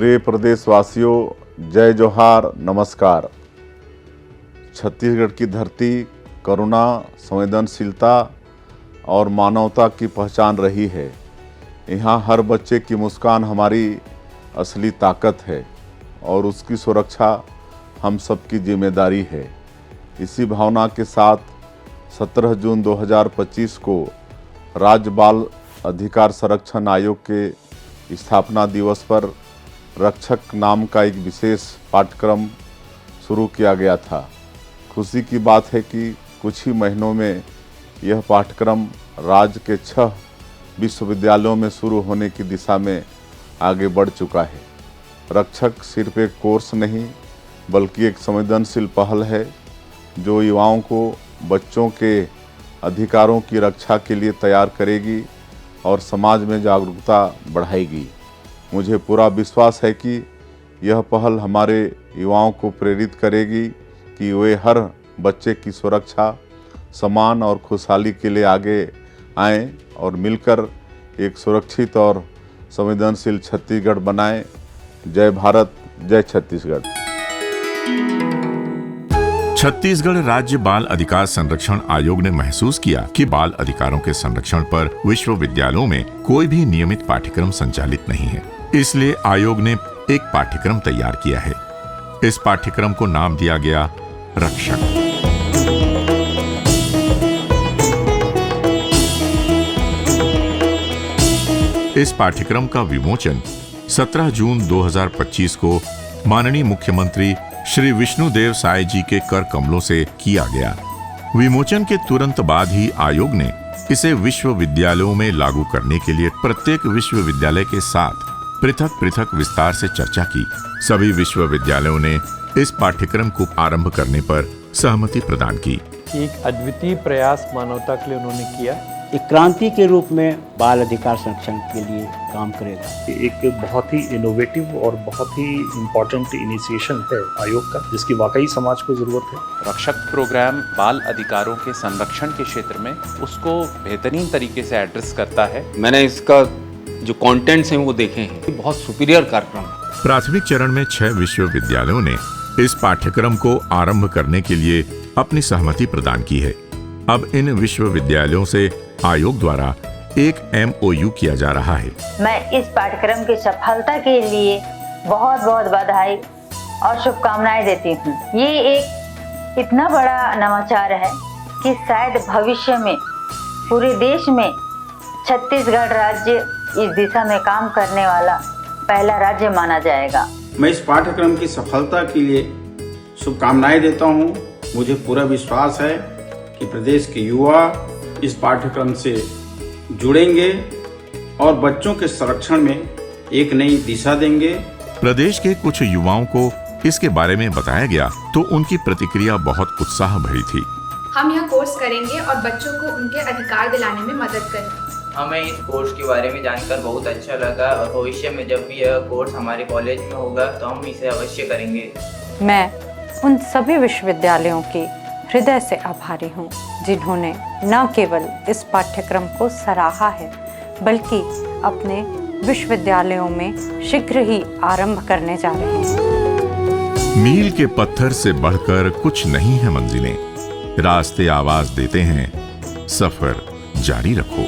प्रिय प्रदेशवासियों, जय जोहार, नमस्कार। छत्तीसगढ़ की धरती करुणा, संवेदनशीलता और मानवता की पहचान रही है। यहाँ हर बच्चे की मुस्कान हमारी असली ताकत है और उसकी सुरक्षा हम सबकी जिम्मेदारी है। इसी भावना के साथ 17 जून 2025 को राज्य बाल अधिकार संरक्षण आयोग के स्थापना दिवस पर रक्षक नाम का एक विशेष पाठ्यक्रम शुरू किया गया था। खुशी की बात है कि कुछ ही महीनों में यह पाठ्यक्रम राज्य के 6 विश्वविद्यालयों में शुरू होने की दिशा में आगे बढ़ चुका है। रक्षक सिर्फ एक कोर्स नहीं बल्कि एक संवेदनशील पहल है जो युवाओं को बच्चों के अधिकारों की रक्षा के लिए तैयार करेगी और समाज में जागरूकता बढ़ाएगी। मुझे पूरा विश्वास है कि यह पहल हमारे युवाओं को प्रेरित करेगी कि वे हर बच्चे की सुरक्षा, सम्मान और खुशहाली के लिए आगे आएं और मिलकर एक सुरक्षित और संवेदनशील छत्तीसगढ़ बनाएं। जय भारत, जय छत्तीसगढ़। छत्तीसगढ़ राज्य बाल अधिकार संरक्षण आयोग ने महसूस किया कि बाल अधिकारों के संरक्षण पर विश्वविद्यालयों में कोई भी नियमित पाठ्यक्रम संचालित नहीं है। इसलिए आयोग ने एक पाठ्यक्रम तैयार किया है। इस पाठ्यक्रम को नाम दिया गया रक्षक। इस पाठ्यक्रम का विमोचन 17 जून 2025 को माननीय मुख्यमंत्री श्री विष्णुदेव साय जी के कर कमलों से किया गया। विमोचन के तुरंत बाद ही आयोग ने इसे विश्वविद्यालयों में लागू करने के लिए प्रत्येक विश्वविद्यालय के साथ पृथक विस्तार से चर्चा की। सभी विश्वविद्यालयों ने इस पाठ्यक्रम को आरंभ करने पर सहमति प्रदान की। एक अद्वितीय प्रयास मानवता के लिए उन्होंने किया। एक क्रांति के रूप में बाल अधिकार संरक्षण के लिए काम करेगा। एक बहुत ही इनोवेटिव और बहुत ही इम्पोर्टेंट इनिशिएशन है आयोग का, जिसकी वाकई समाज को जरूरत है। रक्षक प्रोग्राम बाल अधिकारों के संरक्षण के क्षेत्र में उसको बेहतरीन तरीके से एड्रेस करता है। मैंने इसका जो कंटेंट्स हैं वो देखे हैं, बहुत सुपीरियर कार्यक्रम है। प्राथमिक चरण में 6 विश्वविद्यालयों ने इस पाठ्यक्रम को आरंभ करने के लिए अपनी सहमति प्रदान की है। अब इन विश्वविद्यालयों से आयोग द्वारा एक MOU किया जा रहा है। मैं इस पाठ्यक्रम की सफलता के लिए बहुत बहुत बधाई और शुभकामनाएं देती हूँ। ये एक इतना बड़ा नवाचार है कि शायद भविष्य में पूरे देश में छत्तीसगढ़ राज्य इस दिशा में काम करने वाला पहला राज्य माना जाएगा। मैं इस पाठ्यक्रम की सफलता के लिए शुभकामनाएं देता हूँ। मुझे पूरा विश्वास है कि प्रदेश के युवा इस पाठ्यक्रम से जुड़ेंगे और बच्चों के संरक्षण में एक नई दिशा देंगे। प्रदेश के कुछ युवाओं को इसके बारे में बताया गया तो उनकी प्रतिक्रिया बहुत उत्साह भरी थी। हम यह कोर्स करेंगे और बच्चों को उनके अधिकार दिलाने में मदद करेंगे। हमें इस कोर्स के बारे में जानकर बहुत अच्छा लगा और भविष्य में जब भी यह कोर्स हमारे कॉलेज में होगा तो हम इसे अवश्य करेंगे। मैं उन सभी विश्वविद्यालयों के हृदय से आभारी हूँ जिन्होंने न केवल इस पाठ्यक्रम को सराहा है बल्कि अपने विश्वविद्यालयों में शीघ्र ही आरंभ करने जा रहे हैं। मील के पत्थर से बढ़कर कुछ नहीं है मंजिलें, रास्ते आवाज देते हैं, सफर जारी रखो।